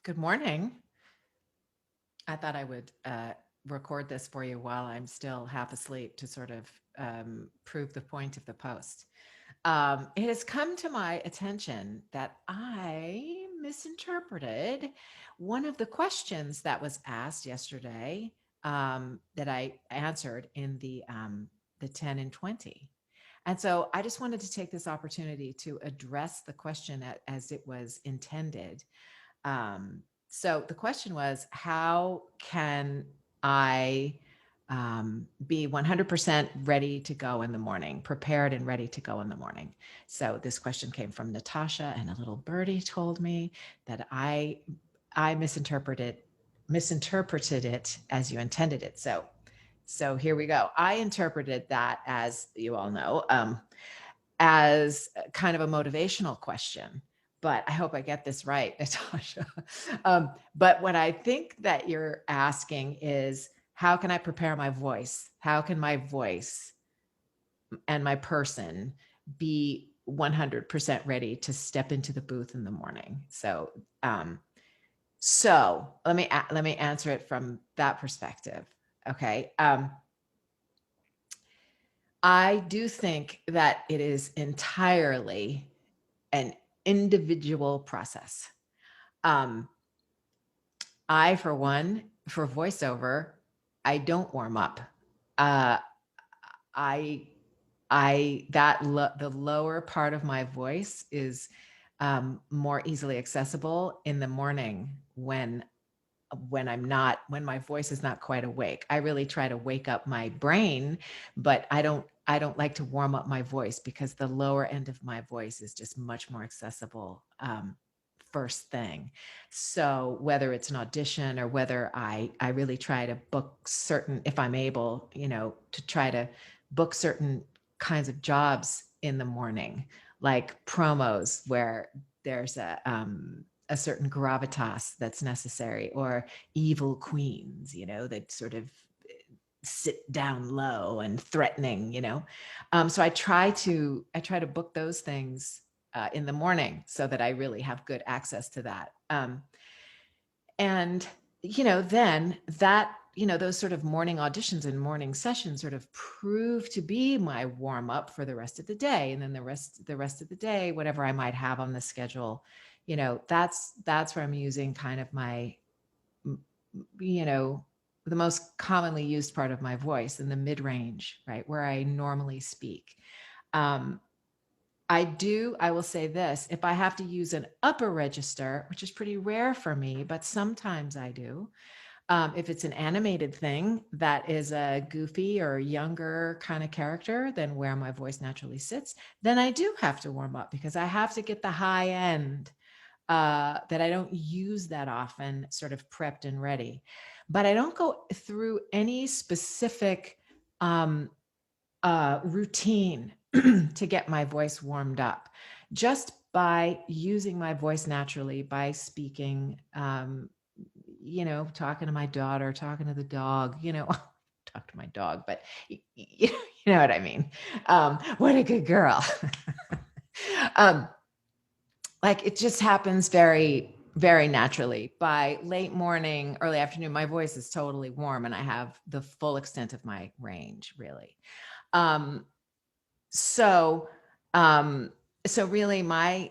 Good morning. I thought I would record this for you while I'm still half asleep to sort of prove the point of the post. It has come to my attention that I misinterpreted one of the questions that was asked yesterday that I answered in the 10 and 20. And so I just wanted to take this opportunity to address the question as it was intended. So the question was, how can I be 100% ready to go in the morning, prepared and ready to go in the morning? So this question came from Natasha, and a little birdie told me that I misinterpreted it as you intended it. So here we go. I interpreted that, as you all know, as kind of a motivational question. But I hope I get this right, Natasha. But what I think that you're asking is, how can I prepare my voice? How can my voice and my person be 100% ready to step into the booth in the morning? So let me answer it from that perspective. Okay. I do think that it is entirely an individual process. Um, I, for one, for voiceover, I don't warm up. Uh, I, the lower part of my voice is more easily accessible in the morning when my voice is not quite awake. I really try to wake up my brain, but I don't like to warm up my voice because the lower end of my voice is just much more accessible first thing. So whether it's an audition or whether I really try to book certain, if I'm able, to try to book certain kinds of jobs in the morning, like promos where there's a certain gravitas that's necessary, or evil queens, that sort of sit down low and threatening, so I try to book those things in the morning so that I really have good access to that. And then that, those sort of morning auditions and morning sessions sort of prove to be my warm up for the rest of the day. And then the rest of the day, whatever I might have on the schedule, that's where I'm using kind of my, you know, the most commonly used part of my voice in the mid range, right, where I normally speak. Um, I will say this, if I have to use an upper register, which is pretty rare for me, but sometimes I do, if it's an animated thing that is a goofy or younger kind of character than where my voice naturally sits, then I do have to warm up because I have to get the high end that I don't use that often sort of prepped and ready. But I don't go through any specific um, routine to get my voice warmed up. Just by using my voice naturally, by speaking, talking to my daughter, talking to the dog, talk to my dog, but you know what I mean. What a good girl. um, like it just happens very, very naturally. By late morning, early afternoon, my voice is totally warm and I have the full extent of my range, really. Um, so, um, so really my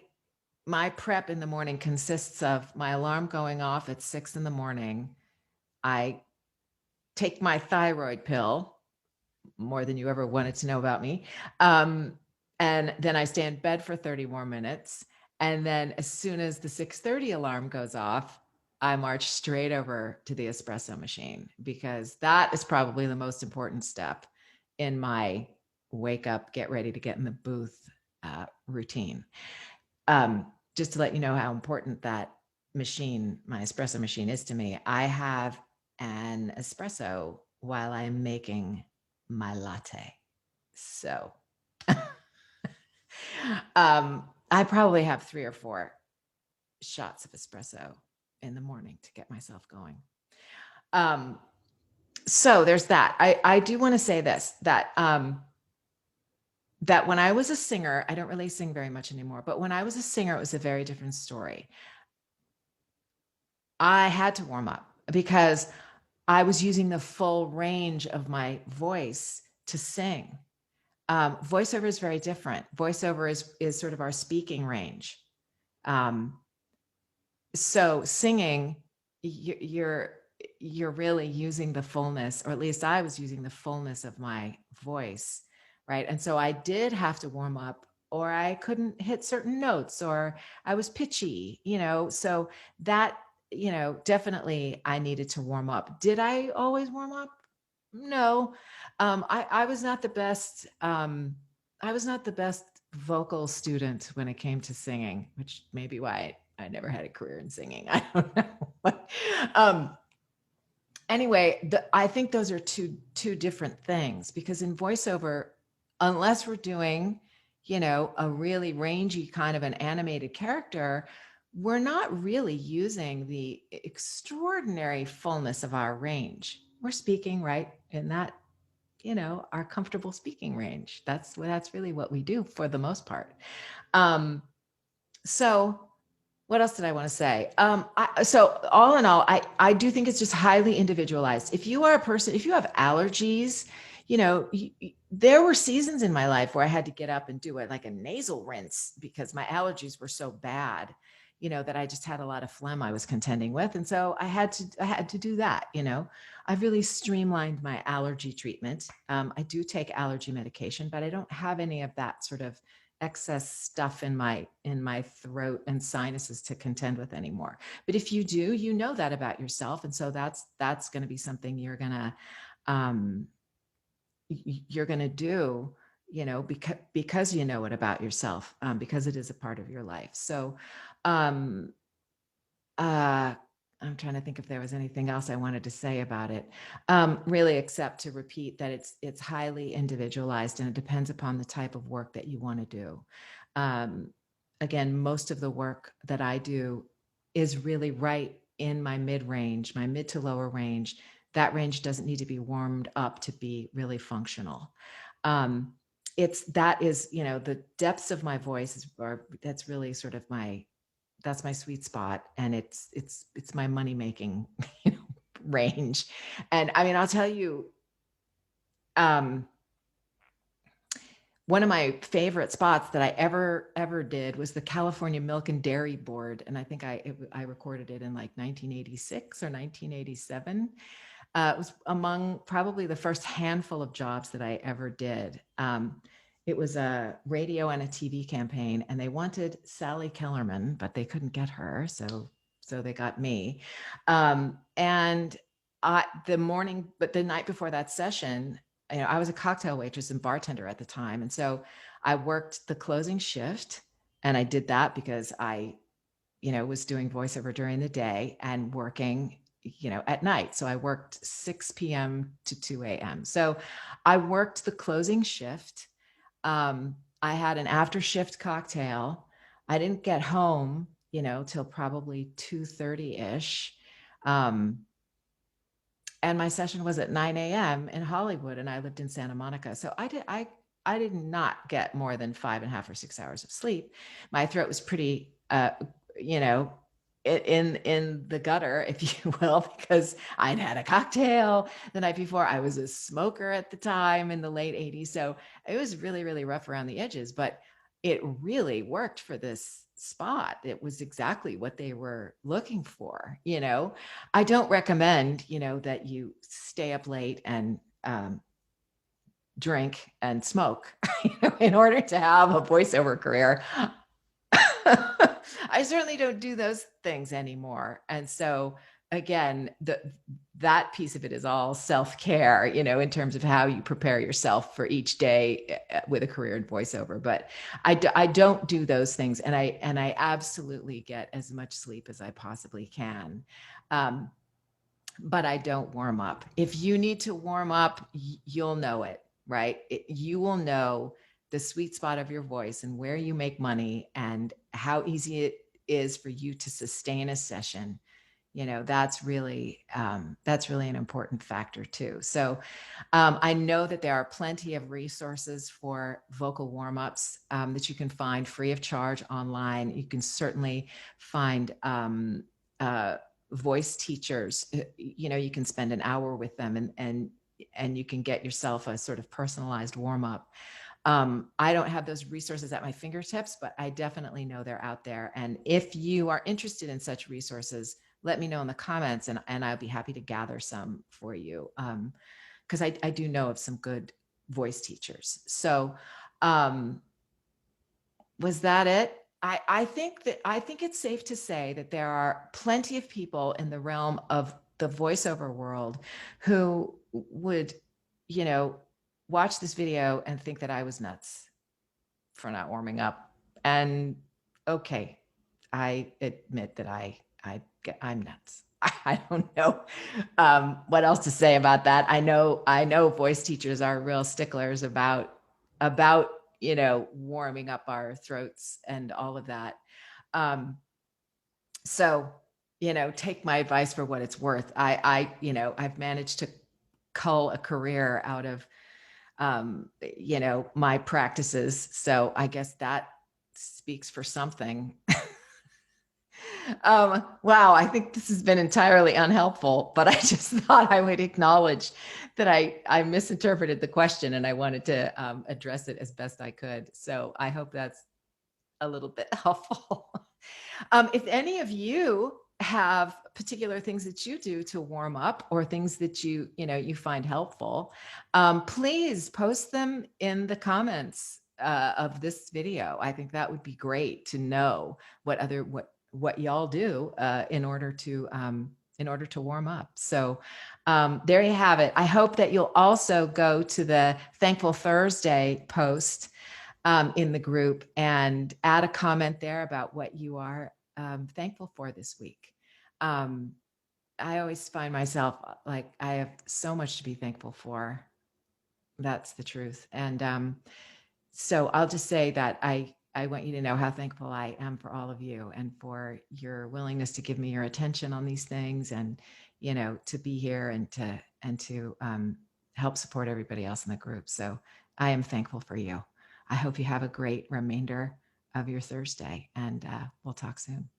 prep in the morning consists of my alarm going off at 6 in the morning. I take my thyroid pill, more than you ever wanted to know about me. And then I stay in bed for 30 more minutes. And then as soon as the 6:30 alarm goes off, I march straight over to the espresso machine because that is probably the most important step in my wake up, get ready to get in the booth routine. Just to let you know how important that machine, my espresso machine, is to me, I have an espresso while I'm making my latte. So I probably have 3 or 4 shots of espresso in the morning to get myself going. Um, so there's that. I do want to say this, that when I was a singer, I don't really sing very much anymore, but when I was a singer, it was a very different story. I had to warm up because I was using the full range of my voice to sing. Voiceover is very different. Voiceover is sort of our speaking range. Um, so singing, you're really using the fullness, or at least I was using the fullness of my voice, right? And so I did have to warm up, or I couldn't hit certain notes, or I was pitchy, so that, definitely I needed to warm up. Did I always warm up? No. I was not the best. I was not the best vocal student when it came to singing, which may be why I never had a career in singing. I don't know. um, anyway, I think those are two different things, because in voiceover, unless we're doing, a really rangy kind of an animated character, we're not really using the extraordinary fullness of our range. We're speaking right in that, our comfortable speaking range. That's really what we do for the most part. So what else did I want to say? So all in all, I do think it's just highly individualized. If you are a person, if you have allergies, there were seasons in my life where I had to get up and do it like a nasal rinse because my allergies were so bad, that I just had a lot of phlegm I was contending with. And so I had to do that. I've really streamlined my allergy treatment. I do take allergy medication, but I don't have any of that sort of excess stuff in my throat and sinuses to contend with anymore. But if you do, that about yourself, and so that's going to be something you're going to do, because you know it about yourself, because it is a part of your life. So um I'm trying to think if there was anything else I wanted to say about it, really, except to repeat that it's highly individualized, and it depends upon the type of work that you want to do. Um, Again, most of the work that I do is really right in my mid-range, my mid to lower range. That range doesn't need to be warmed up to be really functional. That is, the depths of my voice that's really sort of that's my sweet spot, and it's my money making range. And I mean, I'll tell you, um one of my favorite spots that I ever did was the California Milk and Dairy Board, and I think I recorded it in like 1986 or 1987. It was among probably the first handful of jobs that I ever did. It was a radio and a TV campaign, and they wanted Sally Kellerman, but they couldn't get her, so they got me. And the night before that session, I was a cocktail waitress and bartender at the time, and so I worked the closing shift, and I did that because I was doing voiceover during the day and working, at night. So I worked 6 p.m. to 2 a.m. So I worked the closing shift. I had an after shift cocktail. I didn't get home, till probably 2:30 ish. And my session was at 9 a.m. in Hollywood, and I lived in Santa Monica. So I did not get more than 5.5 or 6 hours of sleep. My throat was pretty, you know, in the gutter, if you will, because I'd had a cocktail the night before. I was a smoker at the time in the late 80s. So it was really, really rough around the edges, but it really worked for this spot. It was exactly what they were looking for. I don't recommend, that you stay up late and drink and smoke, in order to have a voiceover career. I certainly don't do those things anymore. And so again, that piece of it is all self-care, in terms of how you prepare yourself for each day with a career in voiceover. But I don't do those things. And I absolutely get as much sleep as I possibly can. But I don't warm up. If you need to warm up, you'll know it, right? You will know the sweet spot of your voice and where you make money and how easy it is for you to sustain a session. That's really an important factor too. So I know that there are plenty of resources for vocal warm-ups that you can find free of charge online. You can certainly find voice teachers. You can spend an hour with them, and you can get yourself a sort of personalized warm up. I don't have those resources at my fingertips, but I definitely know they're out there. And if you are interested in such resources, let me know in the comments, and I'll be happy to gather some for you. Because I do know of some good voice teachers. So was that it? I think it's safe to say that there are plenty of people in the realm of the voiceover world who would, watch this video and think that I was nuts for not warming up. And okay, I admit that I'm nuts. I don't know what else to say about that. I know voice teachers are real sticklers about warming up our throats and all of that. So take my advice for what it's worth. I've managed to cull a career out of my practices. So I guess that speaks for something. Wow, I think this has been entirely unhelpful, but I just thought I would acknowledge that I misinterpreted the question, and I wanted to address it as best I could. So I hope that's a little bit helpful. If any of you have particular things that you do to warm up, or things that you find helpful, please post them in the comments of this video. I think that would be great to know what y'all do in order to warm up. So there you have it. I hope that you'll also go to the Thankful Thursday post in the group and add a comment there about what you are thankful for this week. I always find myself like I have so much to be thankful for. That's the truth. And so I'll just say that I want you to know how thankful I am for all of you, and for your willingness to give me your attention on these things, and to be here and to help support everybody else in the group. So I am thankful for you. I hope you have a great remainder of your Thursday, and we'll talk soon.